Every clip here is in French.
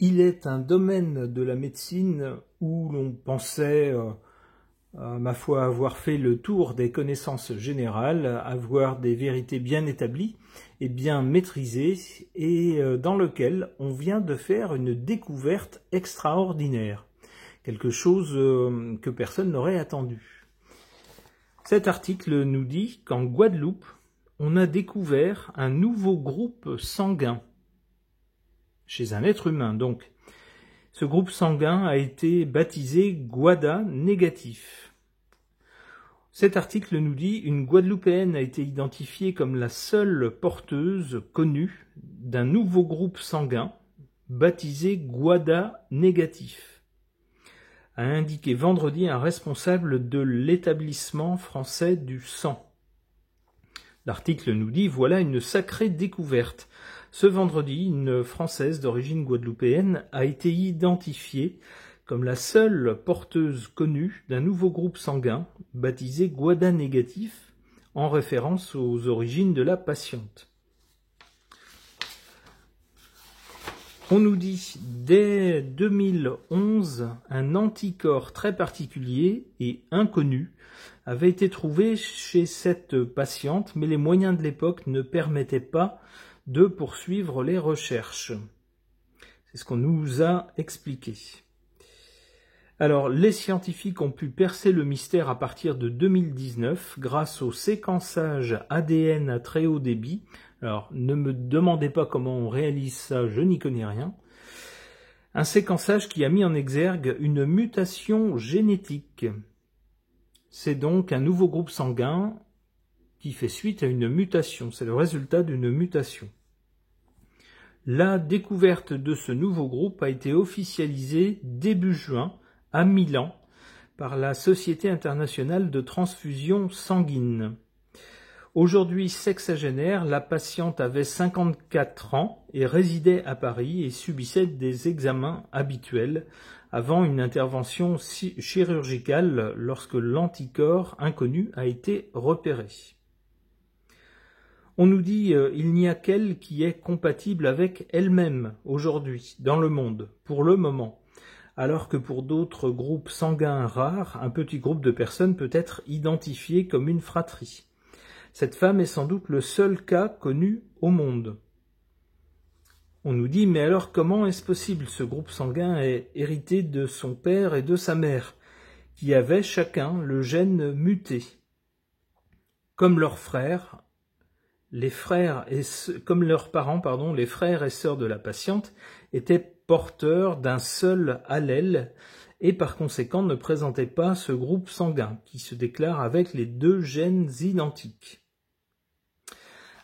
Il est un domaine de la médecine où l'on pensait, ma foi, avoir fait le tour des connaissances générales, avoir des vérités bien établies et bien maîtrisées, et dans lequel on vient de faire une découverte extraordinaire, quelque chose que personne n'aurait attendu. Cet article nous dit qu'en Guadeloupe, on a découvert un nouveau groupe sanguin, chez un être humain donc. Ce groupe sanguin a été baptisé Guada négatif. Cet article nous dit une Guadeloupéenne a été identifiée comme la seule porteuse connue d'un nouveau groupe sanguin baptisé Guada négatif, a indiqué vendredi un responsable de l'établissement français du sang. L'article nous dit voilà une sacrée découverte. Ce vendredi, une Française d'origine guadeloupéenne a été identifiée comme la seule porteuse connue d'un nouveau groupe sanguin baptisé Guada négatif, en référence aux origines de la patiente. On nous dit, dès 2011, un anticorps très particulier et inconnu avait été trouvé chez cette patiente, mais les moyens de l'époque ne permettaient pas de poursuivre les recherches. C'est ce qu'on nous a expliqué. Alors, les scientifiques ont pu percer le mystère à partir de 2019 grâce au séquençage ADN à très haut débit. Alors, ne me demandez pas comment on réalise ça, je n'y connais rien. Un séquençage qui a mis en exergue une mutation génétique. C'est donc un nouveau groupe sanguin qui fait suite à une mutation. C'est le résultat d'une mutation. La découverte de ce nouveau groupe a été officialisée début juin à Milan par la Société internationale de transfusion sanguine. Aujourd'hui sexagénaire, la patiente avait 54 ans et résidait à Paris et subissait des examens habituels avant une intervention chirurgicale lorsque l'anticorps inconnu a été repéré. On nous dit il n'y a qu'elle qui est compatible avec elle-même aujourd'hui dans le monde, pour le moment, alors que pour d'autres groupes sanguins rares, un petit groupe de personnes peut être identifié comme une fratrie. Cette femme est sans doute le seul cas connu au monde. On nous dit mais alors comment est-ce possible? Ce groupe sanguin est hérité de son père et de sa mère, qui avaient chacun le gène muté. Comme leurs frères, comme leurs parents, les frères et sœurs de la patiente étaient porteurs d'un seul allèle et par conséquent ne présentaient pas ce groupe sanguin qui se déclare avec les deux gènes identiques.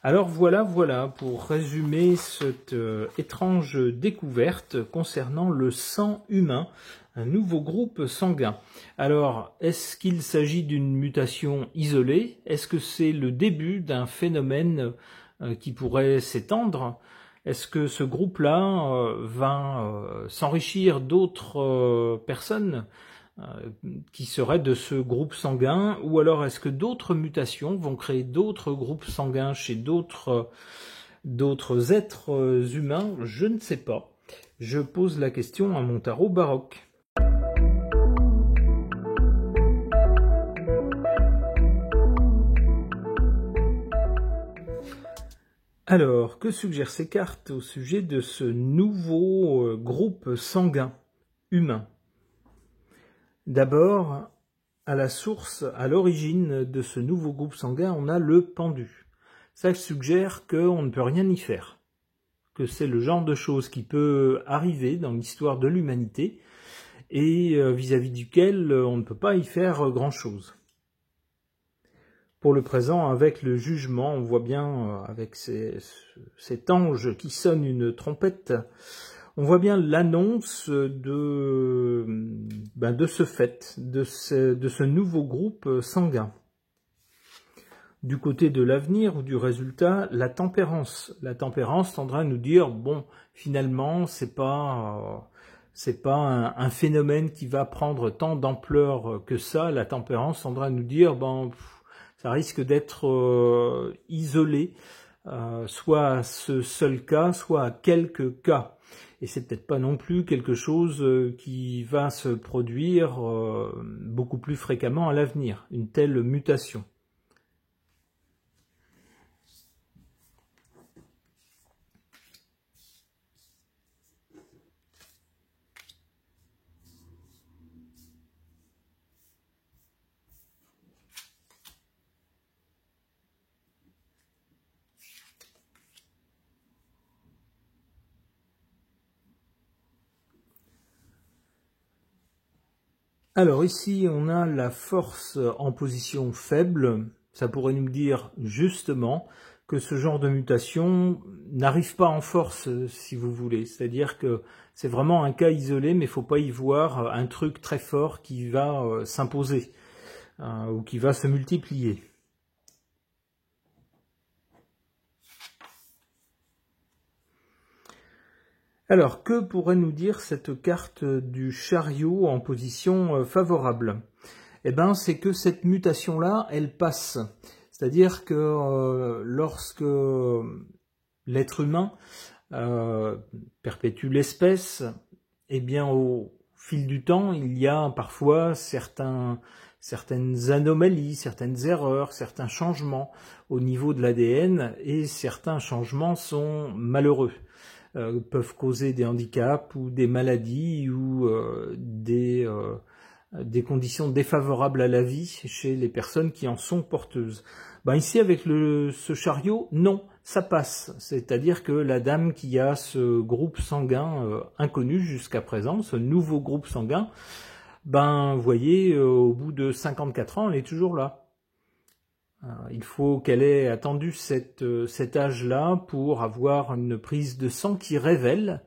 Alors voilà pour résumer cette étrange découverte concernant le sang humain, un nouveau groupe sanguin. Alors, est-ce qu'il s'agit d'une mutation isolée? Est-ce que c'est le début d'un phénomène qui pourrait s'étendre? Est-ce que ce groupe-là va s'enrichir d'autres personnes qui seraient de ce groupe sanguin? Ou alors est-ce que d'autres mutations vont créer d'autres groupes sanguins chez d'autres êtres humains? Je ne sais pas. Je pose la question à mon tarot baroque. Alors, que suggèrent ces cartes au sujet de ce nouveau groupe sanguin humain? D'abord, à la source, à l'origine de ce nouveau groupe sanguin, on a le pendu. Ça suggère qu'on ne peut rien y faire, que c'est le genre de chose qui peut arriver dans l'histoire de l'humanité et vis-à-vis duquel on ne peut pas y faire grand-chose. Pour le présent, avec le jugement, on voit bien, avec cet ange qui sonne une trompette, on voit bien l'annonce de ce fait, de ce nouveau groupe sanguin. Du côté de l'avenir ou du résultat, la tempérance. La tempérance tendra à nous dire, bon, finalement, c'est pas un phénomène qui va prendre tant d'ampleur que ça. La tempérance tendra à nous dire, ça risque d'être isolé soit à ce seul cas, soit à quelques cas. Et c'est peut-être pas non plus quelque chose qui va se produire beaucoup plus fréquemment à l'avenir, une telle mutation. Alors ici, on a la force en position faible. Ça pourrait nous dire justement que ce genre de mutation n'arrive pas en force, si vous voulez. C'est-à-dire que c'est vraiment un cas isolé, mais il ne faut pas y voir un truc très fort qui va s'imposer ou qui va se multiplier. Alors, que pourrait nous dire cette carte du chariot en position favorable? Eh bien, c'est que cette mutation-là, elle passe. C'est-à-dire que lorsque l'être humain perpétue l'espèce, eh bien, au fil du temps, il y a parfois certaines anomalies, certaines erreurs, certains changements au niveau de l'ADN, et certains changements sont malheureux. Peuvent causer des handicaps ou des maladies ou des conditions défavorables à la vie chez les personnes qui en sont porteuses. Ben ici, avec ce chariot, non, ça passe. C'est-à-dire que la dame qui a ce groupe sanguin inconnu jusqu'à présent, ce nouveau groupe sanguin, ben vous voyez, au bout de 54 ans, elle est toujours là. Il faut qu'elle ait attendu cet âge-là pour avoir une prise de sang qui révèle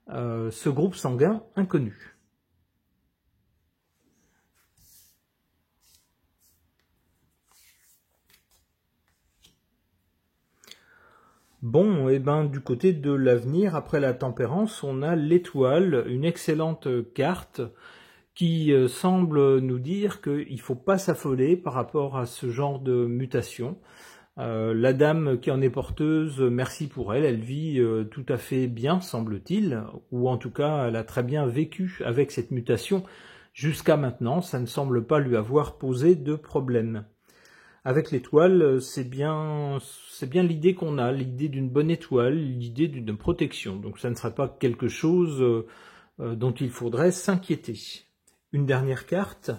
ce groupe sanguin inconnu. Bon, et ben du côté de l'avenir, après la tempérance, on a l'étoile, une excellente carte qui semble nous dire qu'il ne faut pas s'affoler par rapport à ce genre de mutation. La dame qui en est porteuse, merci pour elle, elle vit tout à fait bien, semble-t-il, ou en tout cas, elle a très bien vécu avec cette mutation jusqu'à maintenant, ça ne semble pas lui avoir posé de problème. Avec l'étoile, c'est bien l'idée qu'on a, l'idée d'une bonne étoile, l'idée d'une protection, donc ça ne serait pas quelque chose dont il faudrait s'inquiéter. Une dernière carte.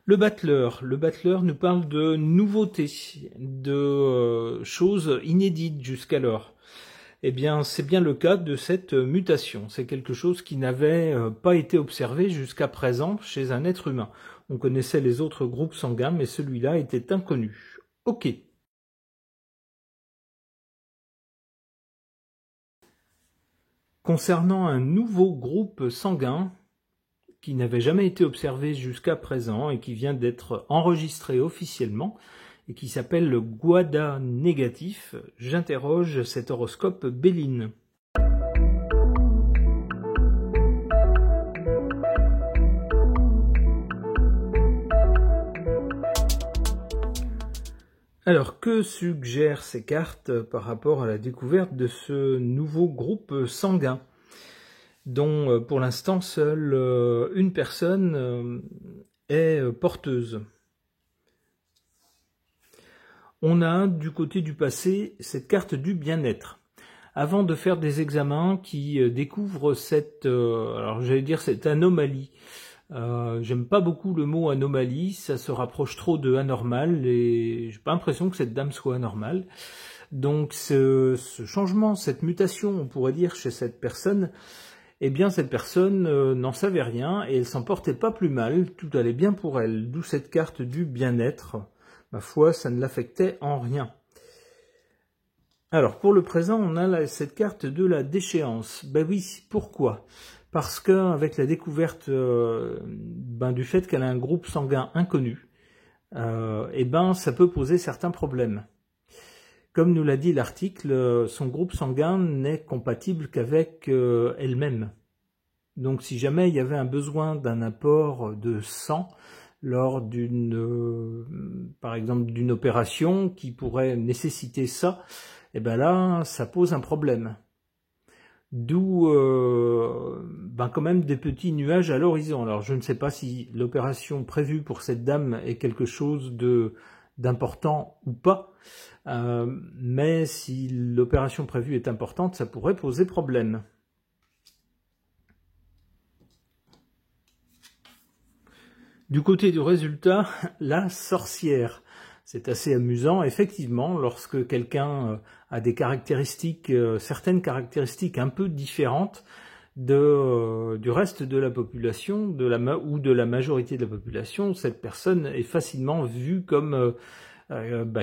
Le battleur nous parle de nouveautés, de choses inédites jusqu'alors. Eh bien, c'est bien le cas de cette mutation. C'est quelque chose qui n'avait pas été observé jusqu'à présent chez un être humain. On connaissait les autres groupes sanguins, mais celui-là était inconnu. Ok. Concernant un nouveau groupe sanguin qui n'avait jamais été observé jusqu'à présent et qui vient d'être enregistré officiellement et qui s'appelle le Guada négatif, j'interroge cet horoscope Béline. Alors, que suggèrent ces cartes par rapport à la découverte de ce nouveau groupe sanguin, dont pour l'instant seule une personne est porteuse? On a du côté du passé cette carte du bien-être. Avant de faire des examens qui découvrent cette anomalie, j'aime pas beaucoup le mot anomalie, ça se rapproche trop de anormal et j'ai pas l'impression que cette dame soit anormale. Donc ce changement, cette mutation, on pourrait dire chez cette personne, eh bien cette personne n'en savait rien et elle s'en portait pas plus mal, tout allait bien pour elle, d'où cette carte du bien-être. Ma foi, ça ne l'affectait en rien. Alors pour le présent, on a cette carte de la déchéance. Ben oui, pourquoi ? Parce qu'avec la découverte du fait qu'elle a un groupe sanguin inconnu, ça peut poser certains problèmes. Comme nous l'a dit l'article, son groupe sanguin n'est compatible qu'avec elle-même. Donc si jamais il y avait un besoin d'un apport de sang, lors par exemple d'une opération qui pourrait nécessiter ça, et ben là, ça pose un problème. D'où quand même des petits nuages à l'horizon. Alors je ne sais pas si l'opération prévue pour cette dame est quelque chose d'important ou pas, mais si l'opération prévue est importante, ça pourrait poser problème. Du côté du résultat, la sorcière. C'est assez amusant, effectivement, lorsque quelqu'un a des caractéristiques, certaines caractéristiques un peu différentes du reste de la population, ou de la majorité de la population, cette personne est facilement vue comme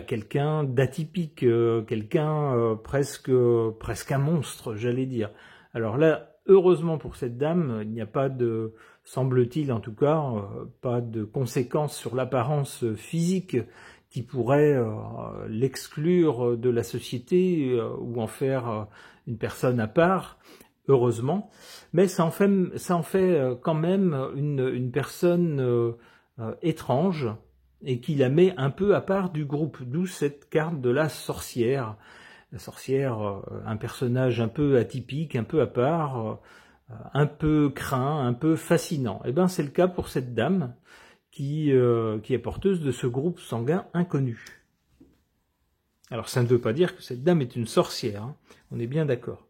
quelqu'un d'atypique, quelqu'un presque un monstre, j'allais dire. Alors là, heureusement pour cette dame, il n'y a pas de, semble-t-il en tout cas, pas de conséquences sur l'apparence physique qui pourrait l'exclure de la société ou en faire une personne à part, heureusement. Mais ça en fait quand même une personne étrange et qui la met un peu à part du groupe, d'où cette carte de la sorcière. La sorcière, un personnage un peu atypique, un peu à part, un peu craint, un peu fascinant. Et bien c'est le cas pour cette dame qui est porteuse de ce groupe sanguin inconnu. Alors ça ne veut pas dire que cette dame est une sorcière, hein. On est bien d'accord.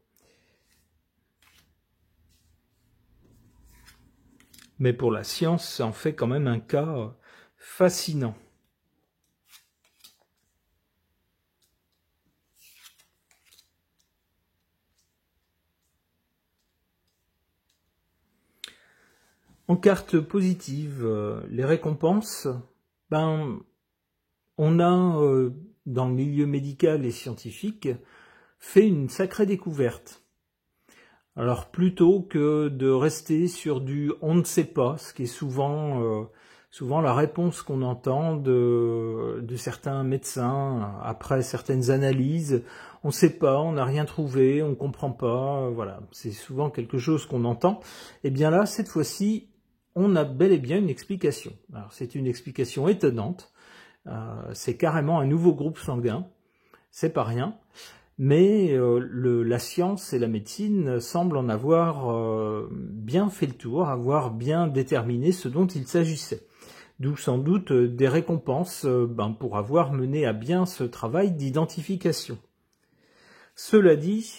Mais pour la science, ça en fait quand même un cas fascinant. En carte positive, les récompenses, on a, dans le milieu médical et scientifique, fait une sacrée découverte. Alors plutôt que de rester sur du « on ne sait pas », ce qui est souvent la réponse qu'on entend de certains médecins après certaines analyses, on ne sait pas, on n'a rien trouvé, on ne comprend pas, voilà, c'est souvent quelque chose qu'on entend. Et bien là, cette fois-ci, on a bel et bien une explication. Alors c'est une explication étonnante, c'est carrément un nouveau groupe sanguin, c'est pas rien, mais la science et la médecine semblent en avoir bien fait le tour, avoir bien déterminé ce dont il s'agissait. D'où sans doute des récompenses pour avoir mené à bien ce travail d'identification. Cela dit,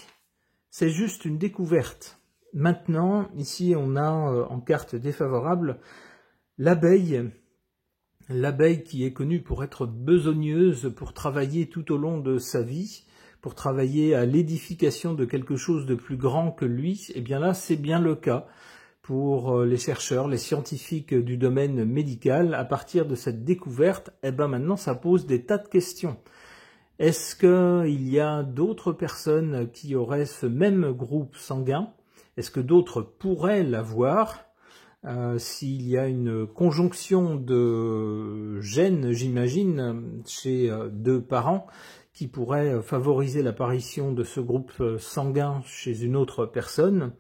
c'est juste une découverte. Maintenant, ici on a en carte défavorable l'abeille qui est connue pour être besogneuse, pour travailler tout au long de sa vie, pour travailler à l'édification de quelque chose de plus grand que lui. Et bien là, c'est bien le cas pour les chercheurs, les scientifiques du domaine médical. À partir de cette découverte, maintenant ça pose des tas de questions. Est-ce qu'il y a d'autres personnes qui auraient ce même groupe sanguin? Est-ce que d'autres pourraient l'avoir? S'il y a une conjonction de gènes, j'imagine, chez deux parents, qui pourrait favoriser l'apparition de ce groupe sanguin chez une autre personne,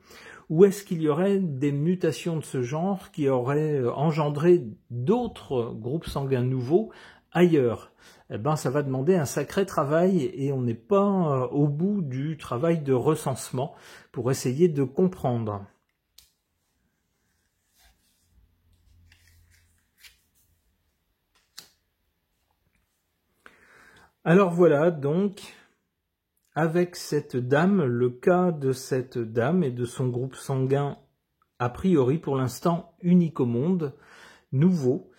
ou est-ce qu'il y aurait des mutations de ce genre qui auraient engendré d'autres groupes sanguins nouveaux ailleurs? Ça va demander un sacré travail et on n'est pas au bout du travail de recensement pour essayer de comprendre. Alors voilà donc, avec cette dame, le cas de cette dame et de son groupe sanguin, a priori pour l'instant unique au monde, nouveau,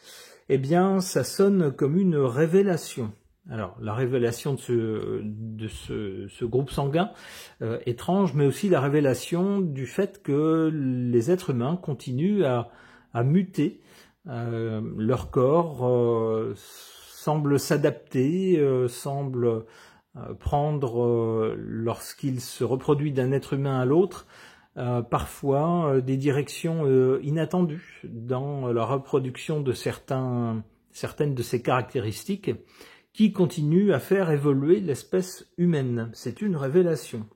eh bien ça sonne comme une révélation. Alors la révélation de ce groupe sanguin étrange, mais aussi la révélation du fait que les êtres humains continuent à muter, leur corps semble s'adapter, semble prendre, lorsqu'il se reproduit d'un être humain à l'autre, parfois des directions inattendues dans la reproduction de certaines de ces caractéristiques qui continuent à faire évoluer l'espèce humaine. C'est une révélation.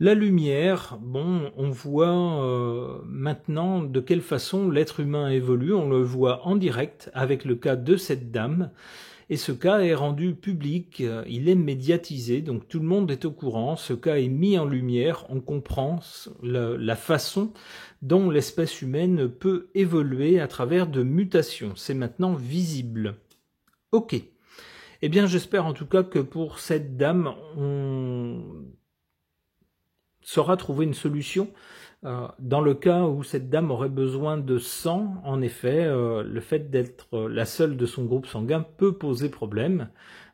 La lumière, bon, on voit maintenant de quelle façon l'être humain évolue, on le voit en direct avec le cas de cette dame, et ce cas est rendu public, il est médiatisé, donc tout le monde est au courant, ce cas est mis en lumière, on comprend la façon dont l'espèce humaine peut évoluer à travers de mutations, c'est maintenant visible. Ok, eh bien j'espère en tout cas que pour cette dame, on saura trouver une solution. Dans le cas où cette dame aurait besoin de sang, en effet, le fait d'être la seule de son groupe sanguin peut poser problème.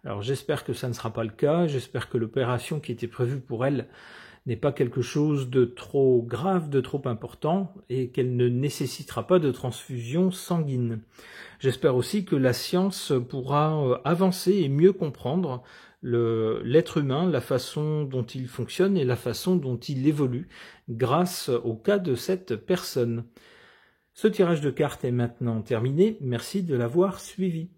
Alors j'espère que ça ne sera pas le cas, j'espère que l'opération qui était prévue pour elle n'est pas quelque chose de trop grave, de trop important, et qu'elle ne nécessitera pas de transfusion sanguine. J'espère aussi que la science pourra avancer et mieux comprendre l'être humain, la façon dont il fonctionne et la façon dont il évolue grâce au cas de cette personne. Ce tirage de cartes est maintenant terminé. Merci de l'avoir suivi.